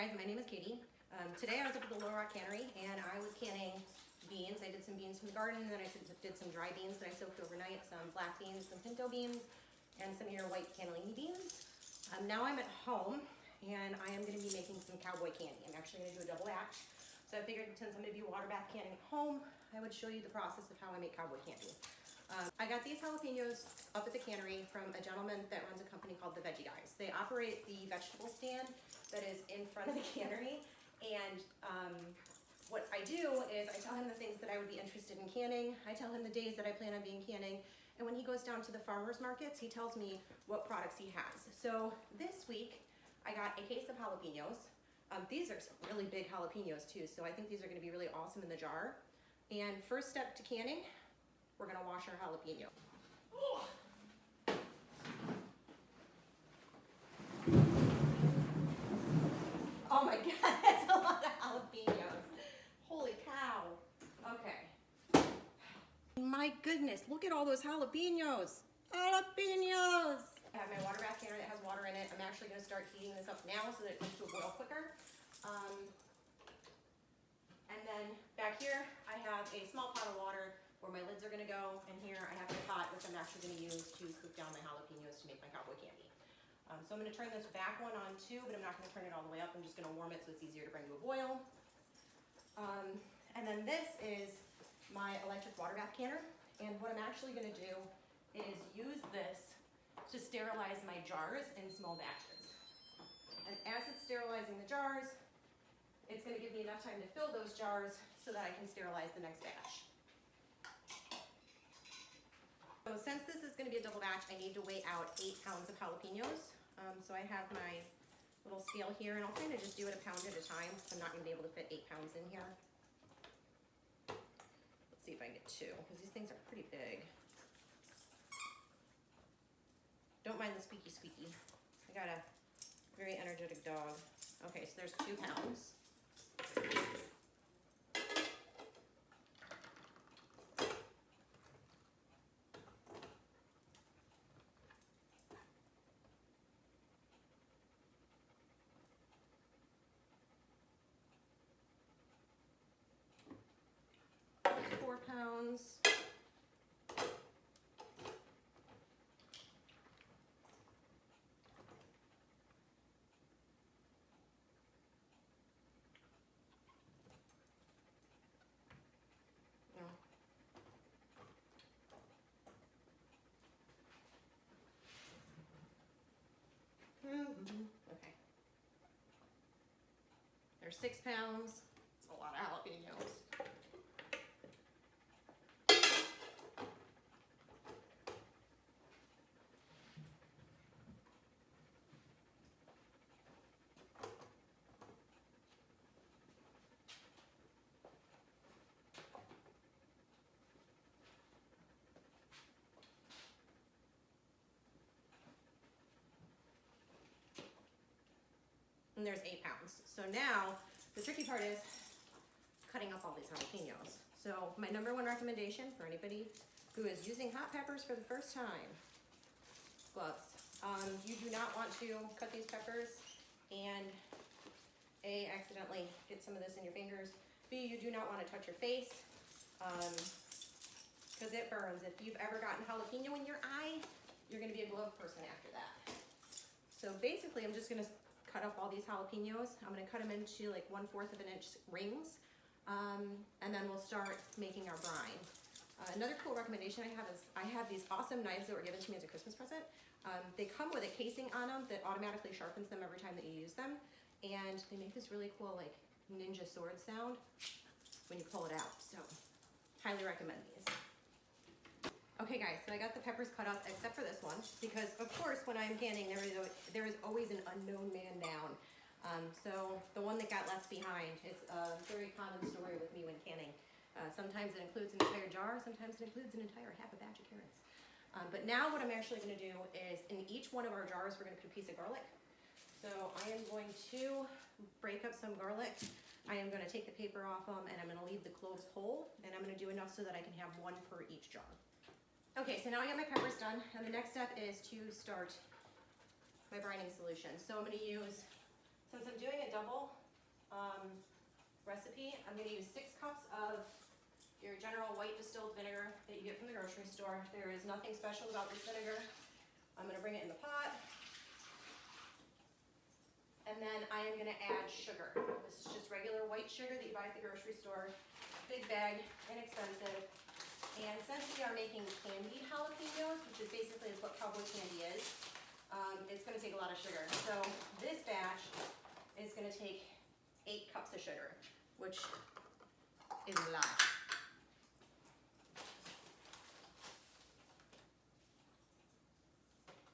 guys, my name is Katie. Today I was up at the Little Rock Cannery and I was canning beans. I did some beans from the garden, and then I did some dry beans that I soaked overnight, some black beans, some pinto beans, and some of your white cannellini beans. Now I'm at home and I am going to be making some cowboy candy. I'm actually going to do a double batch. So I figured since I'm going to be water bath canning at home, I would show you the process of how I make cowboy candy. I got these jalapenos up at the cannery from a gentleman that runs a company called the Veggie Guys. They operate the vegetable stand that is in front of the cannery, and what I do is I tell him the things that I would be interested in canning. I tell him the days that I plan on being canning, and when he goes down to the farmers markets, he tells me what products he has. So this week, I got a case of jalapenos. These are some really big jalapenos too, so I think these are gonna be really awesome in the jar. And first step to canning, we're gonna wash our jalapeno. Oh. Oh my God, that's a lot of jalapenos. Holy cow. Okay. My goodness, look at all those jalapenos. Jalapenos. I have my water bath canner that has water in it. I'm actually gonna start heating this up now so that it comes to a boil quicker. And then back here, I have a small pot of water where my lids are gonna go. And here I have a pot, which I'm actually gonna use to cook down my jalapenos to make my cowboy candy. So I'm gonna turn this back one on too, but I'm not gonna turn it all the way up. I'm just gonna warm it so it's easier to bring to a boil. And then this is my electric water bath canner. And what I'm actually gonna do is use this to sterilize my jars in small batches. And as it's sterilizing the jars, it's gonna give me enough time to fill those jars so that I can sterilize the next batch. So since this is gonna be a double batch, I need to weigh out 8 pounds of jalapenos. So I have my little scale here, and I'll kind of just do it a pound at a time. I'm not gonna be able to fit 8 pounds in here. Let's see if I can get 2, because these things are pretty big. Don't mind the squeaky squeaky. I got a very energetic dog. Okay, so there's 2 pounds. £4. Okay. There's 6 pounds. It's a lot of jalapenos. And there's 8 pounds. So now the tricky part is cutting up all these jalapenos. So my #1 recommendation for anybody who is using hot peppers for the first time, gloves. You do not want to cut these peppers and A, accidentally get some of this in your fingers. B, you do not want to touch your face because it burns. If you've ever gotten jalapeno in your eye, you're going to be a glove person after that. So basically I'm just going to cut up all these jalapenos. I'm gonna cut them into like 1/4 of an inch rings, and then we'll start making our brine. Another cool recommendation I have is I have these awesome knives that were given to me as a Christmas present. They come with a casing on them that automatically sharpens them every time that you use them, and they make this really cool like ninja sword sound when you pull it out. So highly recommend these. Okay guys, so I got the peppers cut up except for this one, because of course when I'm canning there is always an unknown man down. So the one that got left behind, it's a very common story with me when canning. Sometimes it includes an entire jar, sometimes it includes an entire half a batch of carrots. But now what I'm actually gonna do is in each one of our jars we're gonna put a piece of garlic. So I am going to break up some garlic. I am gonna take the paper off them and I'm gonna leave the cloves whole, and I'm gonna do enough so that I can have 1 per each jar. Okay, so now I got my peppers done, and the next step is to start my brining solution. So I'm gonna use, since I'm doing a double recipe. I'm going to use 6 cups of your general white distilled vinegar that you get from the grocery store. There is nothing special about this vinegar. I'm going to bring it in the pot. And then I am going to add sugar. This is just regular white sugar that you buy at the grocery store. Big bag, inexpensive. And since we are making candied jalapenos, which is basically what Cowboy candy is, it's going to take a lot of sugar. So this batch is going to take 8 cups of sugar, which is a lot.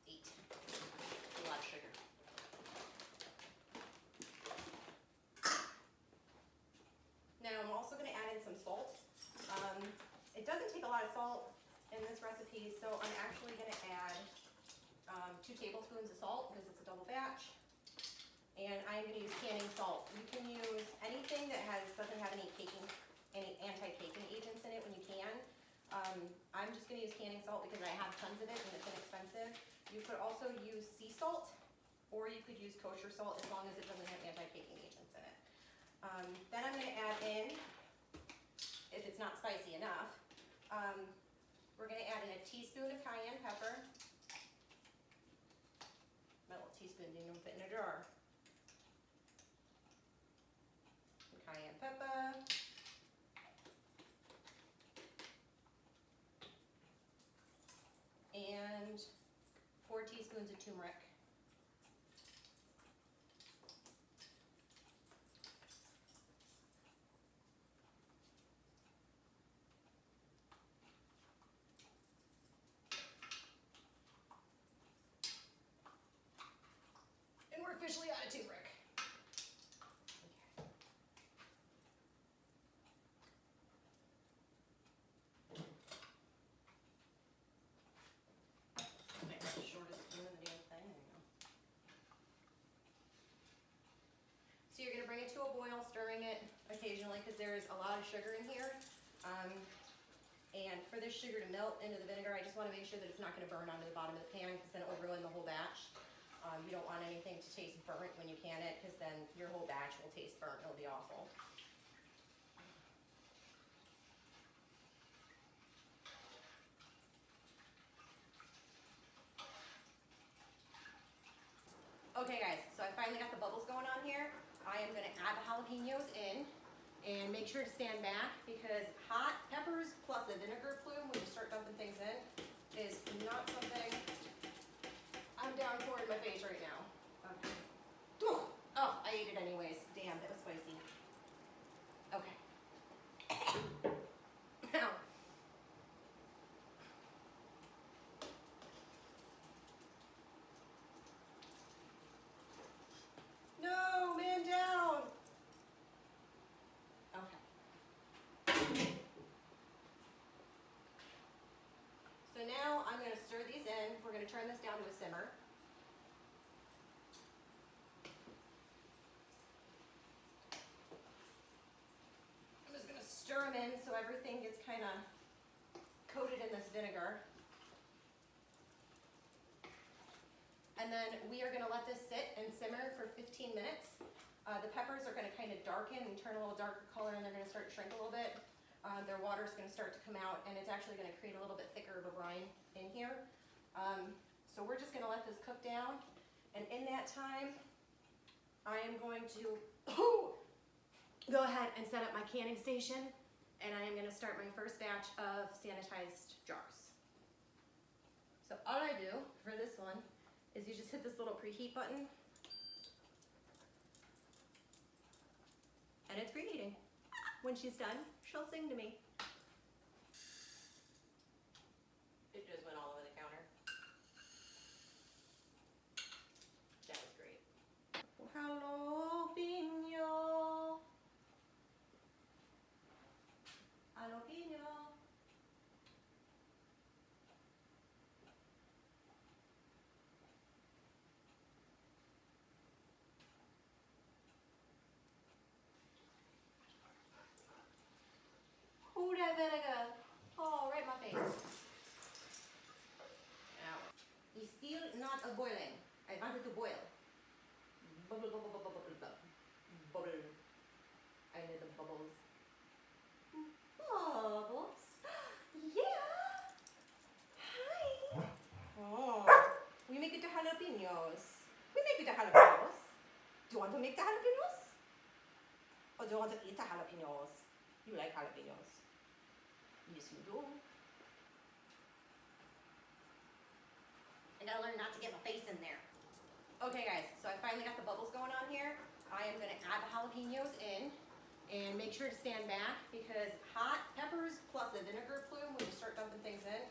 A lot of sugar. Now I'm also going to add in some salt. It doesn't take a lot of salt in this recipe, so I'm actually going to add 2 tablespoons of salt because it's a double batch. And I'm going to use canning salt. You can use anything that doesn't have any anti-caking agents in it when you can. I'm just going to use canning salt because I have tons of it and it's inexpensive. You could also use sea salt, or you could use kosher salt as long as it doesn't have anti-caking agents in it. Then I'm going to add in, if it's not spicy enough, we're going to add in a teaspoon of cayenne pepper. My little teaspoon didn't even fit in a jar. Some cayenne pepper. And 4 teaspoons of turmeric. And we're officially out of turmeric. So you're going to bring it to a boil, stirring it occasionally because there is a lot of sugar in here. And for this sugar to melt into the vinegar, I just want to make sure that it's not going to burn onto the bottom of the pan because then it will ruin the whole batch. You don't want anything to taste burnt when you can it because then your whole batch will taste burnt. It'll be awful. Okay guys, so I finally got the bubbles going on here. I am going to add the jalapenos in and make sure to stand back because hot peppers plus the vinegar plume when you start dumping things in is not something I'm down for in my face right now. Okay. Oh, I ate it anyways. Damn, that was spicy. Okay. Now. No, man down. Okay. So now I'm going to stir these in. We're going to turn this down to a simmer. I'm just going to stir them in so everything gets kind of coated in this vinegar. And then we are going to let this sit and simmer for 15 minutes. The peppers are going to kind of darken and turn a little darker color, and they're going to start to shrink a little bit. Their water is going to start to come out, and it's actually going to create a little bit thicker of a brine in here. So we're just going to let this cook down, and in that time, I am going to go ahead and set up my canning station, and I am going to start my first batch of sanitized jars. So all I do for this one is you just hit this little preheat button, and it's preheating. When she's done, she'll sing to me. It just went all over the counter. That was great. Jalapeno. Jalapeno. Ooh, that vinegar. Oh, right in my face. Now, it's still not a boiling. I want it to boil. Bubble, bubble, bubble, bubble, bubble. Bubble. want to make the jalapenos? Or do you want to eat the jalapenos? You like jalapenos. Yes, you do. I gotta learn not to get my face in there. Okay guys, so I finally got the bubbles going on here. I am gonna add the jalapenos in and make sure to stand back because hot peppers plus the vinegar plume when you start dumping things in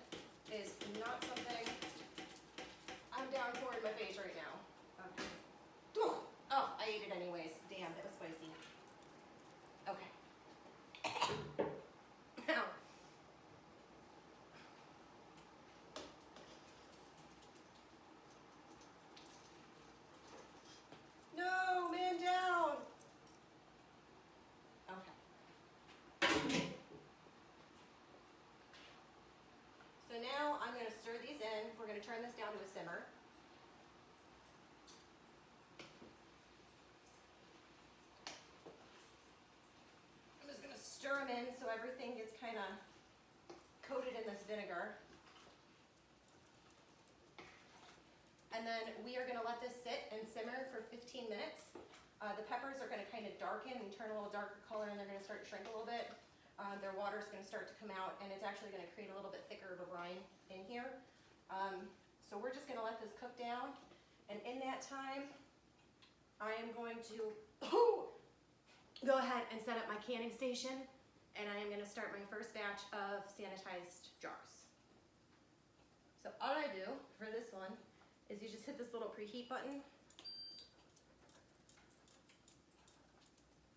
is not something I'm down for in my face right now. Okay. Oh, I ate it anyways. Damn, that was spicy. Okay. Now. No, man down. Okay. So now I'm going to stir these in. We're going to turn this down to a simmer. I'm just going to stir them in so everything gets kind of coated in this vinegar. And then we are going to let this sit and simmer for 15 minutes. The peppers are going to kind of darken and turn a little darker color, and they're going to start to shrink a little bit. Their water is going to start to come out, and it's actually going to create a little bit thicker of a brine in here. So we're just going to let this cook down, and in that time, I am going to go ahead and set up my canning station, and I am going to start my first batch of sanitized jars. So all I do for this one is you just hit this little preheat button,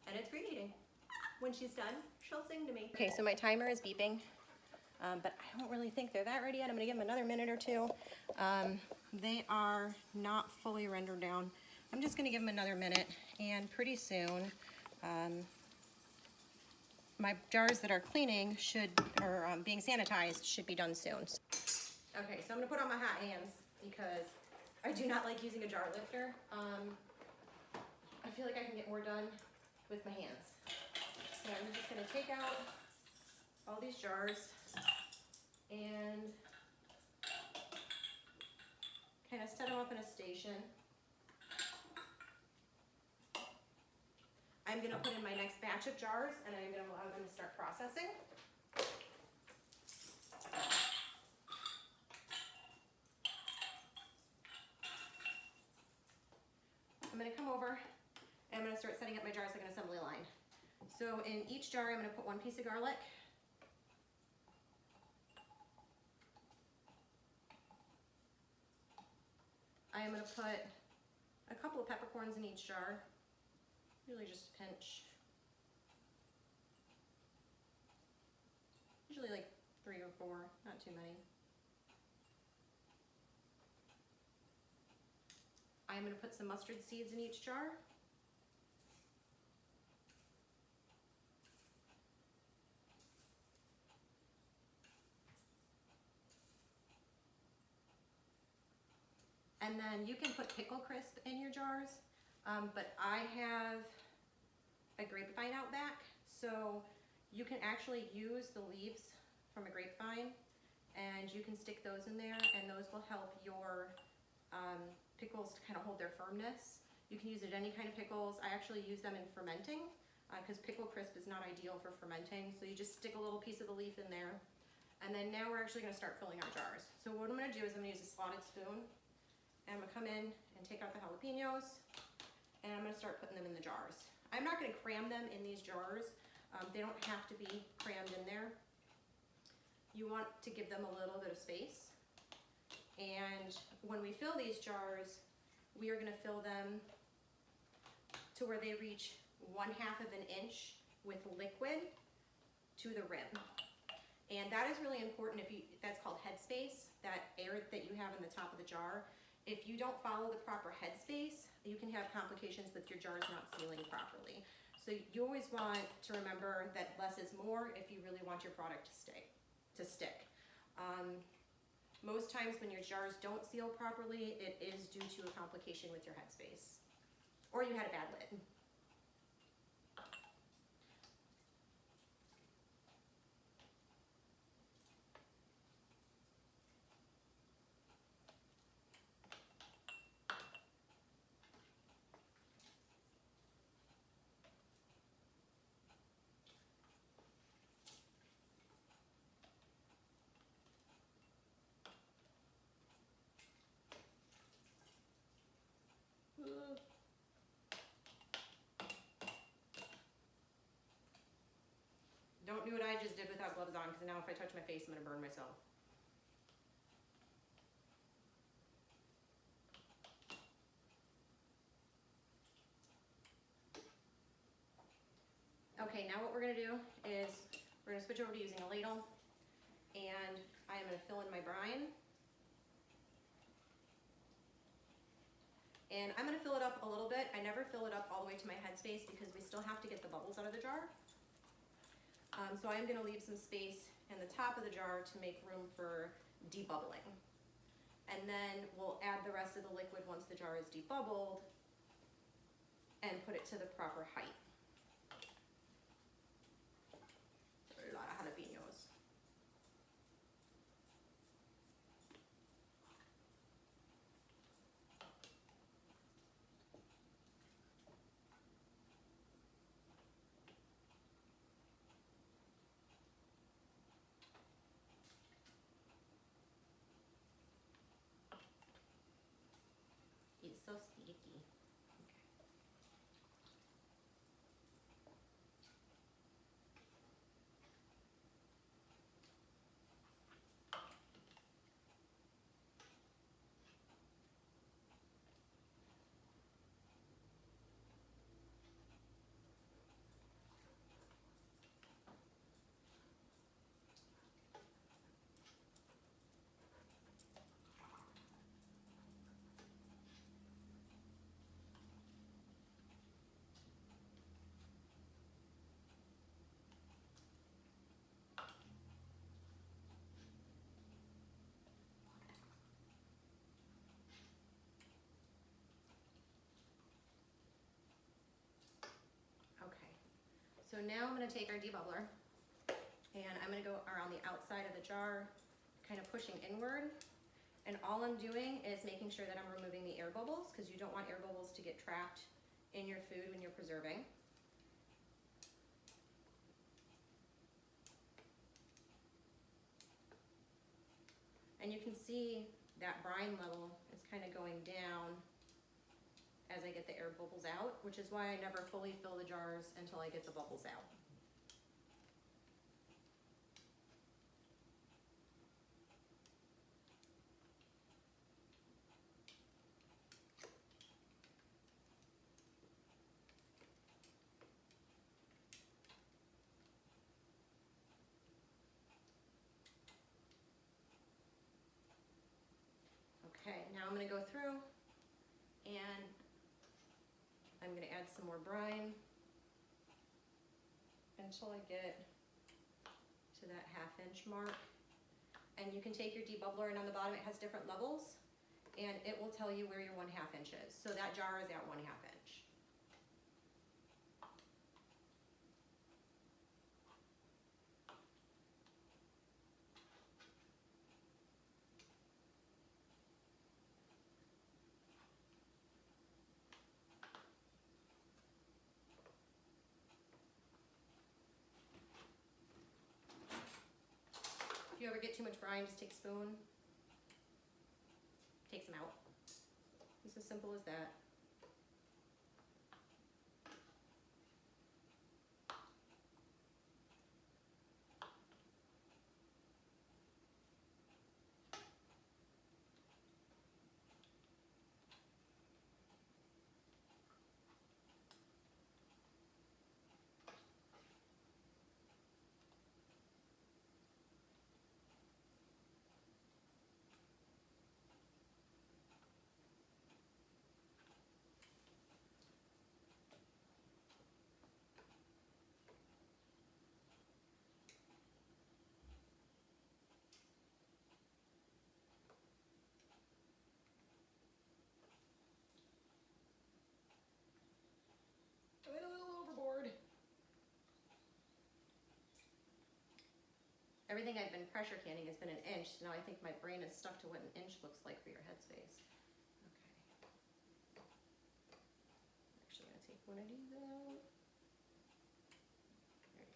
and it's preheating. When she's done, she'll sing to me. Okay, so my timer is beeping, but I don't really think they're that ready yet. I'm gonna give them another minute or two. They are not fully rendered down. I'm just gonna give them another minute, and pretty soon, my jars that are cleaning being sanitized should be done soon. Okay, so I'm gonna put on my hot hands because I do not like using a jar lifter. I feel like I can get more done with my hands. So I'm just gonna take out all these jars and kind of set them up in a station. I'm gonna put in my next batch of jars and I'm gonna allow them to start processing. I'm gonna come over and I'm gonna start setting up my jars like an assembly line. So in each jar, I'm gonna put 1 piece of garlic. I am gonna put a couple of peppercorns in each jar, usually just a pinch. Usually like 3 or 4, not too many. I'm gonna put some mustard seeds in each jar. And then you can put pickle crisp in your jars, but I have a grapevine out back, so you can actually use the leaves from a grapevine and you can stick those in there, and those will help your pickles to kind of hold their firmness. You can use it in any kind of pickles. I actually use them in fermenting because pickle crisp is not ideal for fermenting, so you just stick a little piece of the leaf in there. And then now we're actually gonna start filling our jars. So what I'm gonna do is I'm gonna use a slotted spoon, and I'm gonna come in and take out the jalapenos, and I'm gonna start putting them in the jars. I'm not gonna cram them in these jars. They don't have to be crammed in there. You want to give them a little bit of space. And when we fill these jars, we are gonna fill them to where they reach 1/2 of an inch with liquid to the rim. And that is really important that's called headspace, that air that you have in the top of the jar. If you don't follow the proper headspace, you can have complications with your jars not sealing properly. So you always want to remember that less is more if you really want your product to stick. Most times when your jars don't seal properly, it is due to a complication with your headspace, or you had a bad lid. Don't do what I just did without gloves on, because now if I touch my face, I'm gonna burn myself. Okay, now what we're gonna do is we're gonna switch over to using a ladle, and I am gonna fill in my brine. And I'm gonna fill it up a little bit. I never fill it up all the way to my headspace because we still have to get the bubbles out of the jar. So I'm gonna leave some space in the top of the jar to make room for debubbling. And then we'll add the rest of the liquid once the jar is debubbled and put it to the proper height. A lot of jalapenos. It's so sticky. Okay, so now I'm gonna take our debubbler and I'm gonna go around the outside of the jar, kind of pushing inward. And all I'm doing is making sure that I'm removing the air bubbles, because you don't want air bubbles to get trapped in your food when you're preserving. And you can see that brine level is kind of going down as I get the air bubbles out, which is why I never fully fill the jars until I get the bubbles out. Okay, now I'm gonna go through and I'm gonna add some more brine until I get to that 1/2 inch mark. And you can take your debubbler, and on the bottom it has different levels, and it will tell you where your 1/2 inch is. So that jar is at 1/2 inch. If you ever get too much brine, just take a spoon, take some out. It's as simple as that. I went a little overboard. Everything I've been pressure canning has been 1 inch, so now I think my brain is stuck to what 1 inch looks like for your headspace. Okay. Actually, I'm gonna take one of these out. There you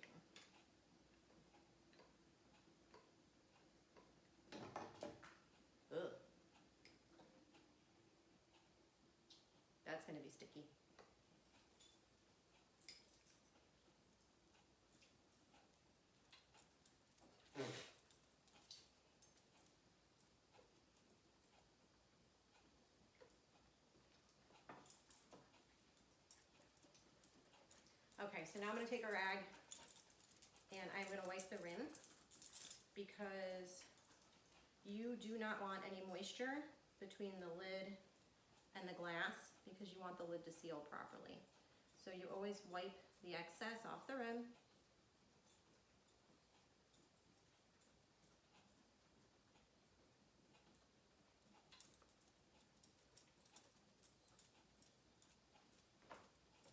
go. Ugh. That's that's gonna be sticky. Okay, so now I'm gonna take a rag and I'm gonna wipe the rim because you do not want any moisture between the lid and the glass because you want the lid to seal properly. So you always wipe the excess off the rim.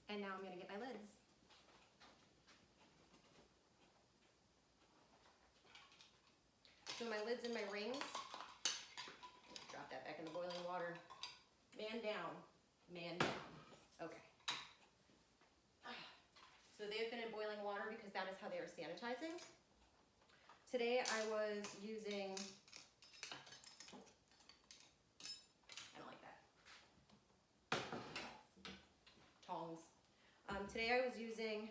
And now I'm gonna get my lids. So my lids and my rings, drop that back in the boiling water. Man down, man down. Okay. So they've been in boiling water because that is how they are sanitizing. Today I was using, I don't like that, tongs. Today I was using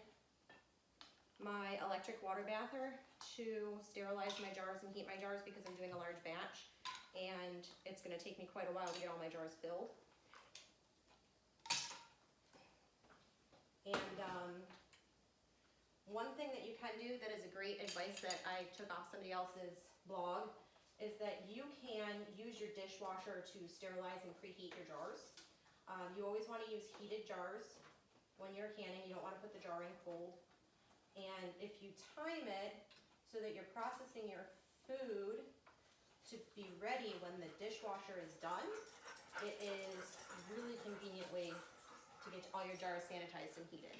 my electric water bather to sterilize my jars and heat my jars because I'm doing a large batch and it's going to take me quite a while to get all my jars filled. And one thing that you can do that is a great advice that I took off somebody else's blog is that you can use your dishwasher to sterilize and preheat your jars. You always want to use heated jars when you're canning. You don't want to put the jar in cold. And if you time it so that you're processing your food to be ready when the dishwasher is done, it is a really convenient way to get all your jars sanitized and heated.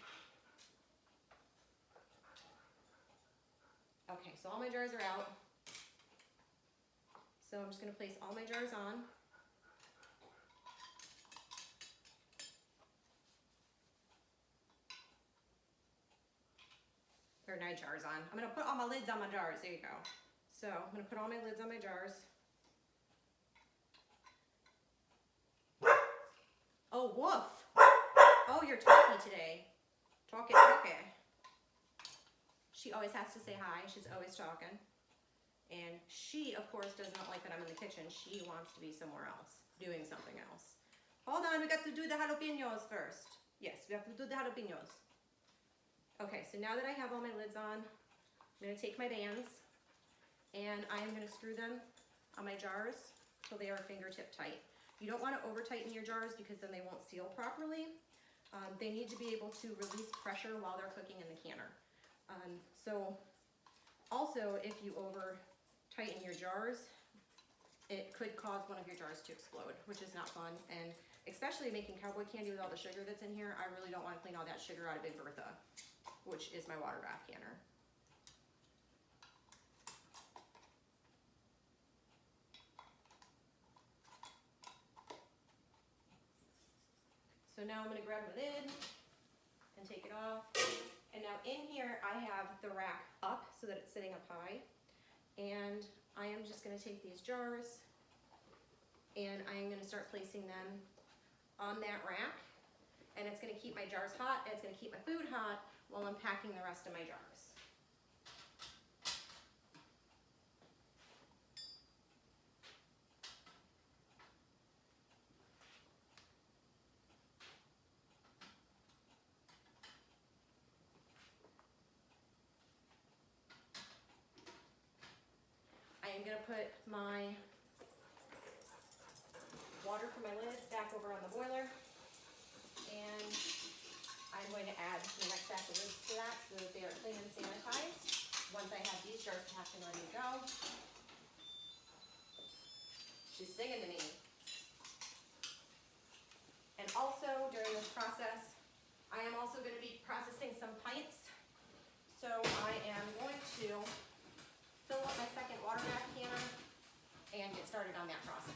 Okay, so all my jars are out. So I'm just going to place all my jars on. Or not jars on. I'm gonna put all my lids on my jars. There you go. So I'm gonna put all my lids on my jars. Oh, woof. Oh, you're talky today. Talky, talky. She always has to say hi. She's always talking. And she, of course, does not like that I'm in the kitchen. She wants to be somewhere else, doing something else. Hold on, we got to do the jalapenos first. Yes, we have to do the jalapenos. Okay, so now that I have all my lids on, I'm going to take my bands and I am going to screw them on my jars till they are fingertip tight. You don't want to over tighten your jars because then they won't seal properly. They need to be able to release pressure while they're cooking in the canner. So also if you over tighten your jars, it could cause one of your jars to explode, which is not fun. And especially making cowboy candy with all the sugar that's in here, I really don't want to clean all that sugar out of Big Bertha, which is my water bath canner. So now I'm going to grab the lid and take it off. And now in here I have the rack up so that it's sitting up high. And I am just going to take these jars and I am going to start placing them on that rack. And it's going to keep my jars hot and it's going to keep my food hot while I'm packing the rest of my jars. I am going to put my water for my lid back over on the boiler, and I'm going to add the next batch of lids to that so that they are clean and sanitized. Once I have these jars packed and ready to go. She's singing to me. And also during this process, I am also going to be processing some pints. So I am going to fill up my second water bath canner and get started on that process.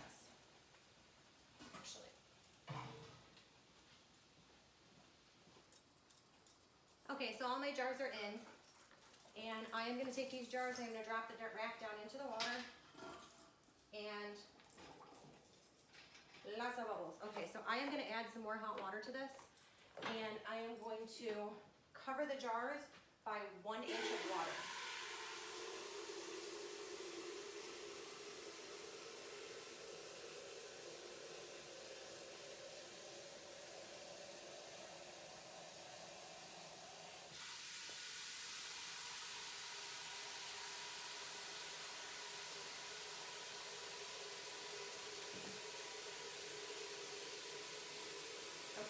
Okay, so all my jars are in, and I am going to take these jars and I'm going to drop the rack down into the water, and Lots of bubbles. Okay, so I am gonna add some more hot water to this, and I am going to cover the jars by 1 inch of water.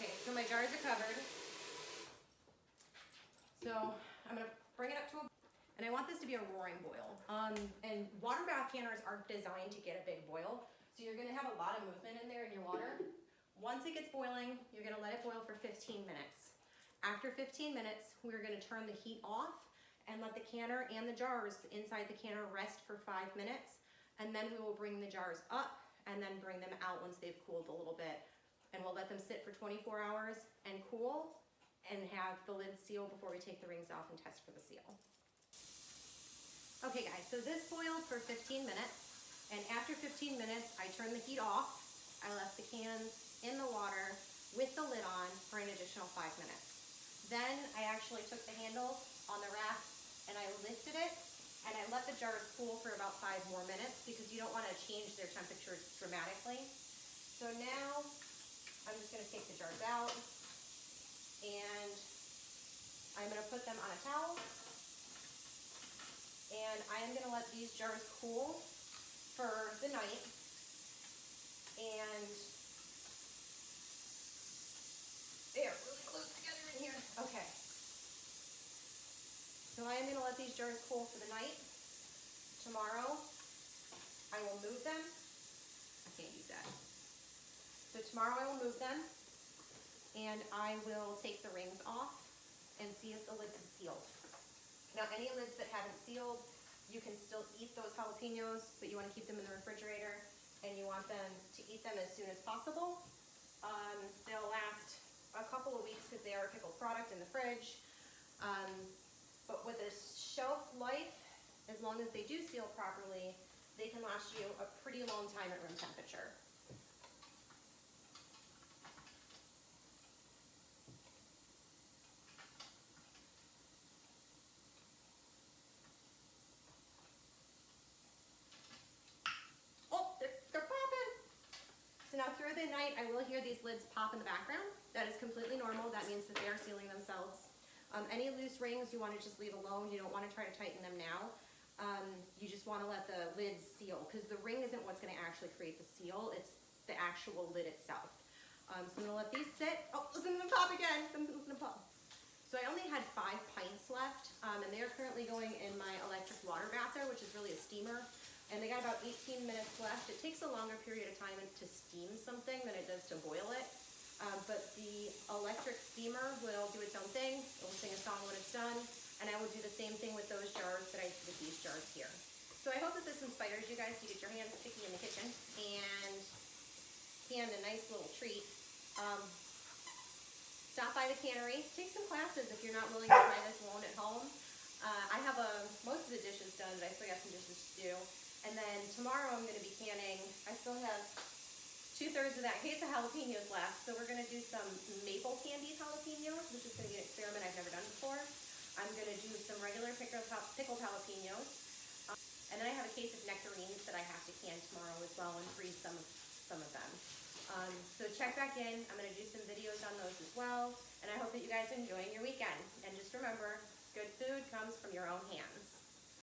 Okay, so my jars are covered. So I'm gonna bring it up to a, and I want this to be a roaring boil. And water bath canners are designed to get a big boil. So you're gonna have a lot of movement in there in your water. Once it gets boiling, you're gonna let it boil for 15 minutes. After 15 minutes, we're gonna turn the heat off and let the canner and the jars inside the canner rest for 5 minutes. And then we will bring the jars up and then bring them out once they've cooled a little bit. And we'll let them sit for 24 hours and cool, and have the lid seal before we take the rings off and test for the seal. Okay guys, so this boiled for 15 minutes, and after 15 minutes, I turned the heat off. I left the cans in the water with the lid on for an additional 5 minutes. Then I actually took the handle on the rack and I lifted it, and I let the jars cool for about 5 more minutes because you don't want to change their temperature dramatically. So now I'm just going to take the jars out, and I'm going to put them on a towel, and I am going to let these jars cool for the night. And they are really close together in here. Okay. So I am going to let these jars cool for the night. Tomorrow, I will move them. I can't use that. So tomorrow I will move them, and I will take the rings off and see if the lids have sealed. Now, any lids that haven't sealed, you can still eat those jalapenos, but you want to keep them in the refrigerator, and you want them to eat them as soon as possible. They'll last a couple of weeks because they are a pickled product in the fridge. But with a shelf life, as long as they do seal properly, they can last you a pretty long time at room temperature. So now through the night, I will hear these lids pop in the background. That is completely normal. That means that they are sealing themselves. Any loose rings you want to just leave alone. You don't want to try to tighten them now. You just want to let the lids seal, because the ring isn't what's going to actually create the seal. It's the actual lid itself. So I'm going to let these sit. Oh, listen to them pop again. Listen to them pop. So I only had 5 pints left, and they are currently going in my electric water bather, which is really a steamer. And they got about 18 minutes left. It takes a longer period of time to steam something than it does to boil it. But the electric steamer will do its own thing. It will sing a song when it's done. And I will do the same thing with those jars that I did with these jars here. So I hope that this inspires you guys to get your hands sticky in the kitchen and can a nice little treat. Stop by the cannery. Take some classes if you're not willing to try this alone at home. I have most of the dishes done, but I still got some dishes to do. And then tomorrow I'm going to be canning. I still have 2/3 of that case of jalapenos left. So we're going to do some maple candied jalapenos, which is going to be an experiment I've never done before. I'm going to do some regular pickled jalapenos. And then I have a case of nectarines that I have to can tomorrow as well and freeze some of them. So check back in. I'm going to do some videos on those as well. And I hope that you guys are enjoying your weekend. And just remember, good food comes from your own hands.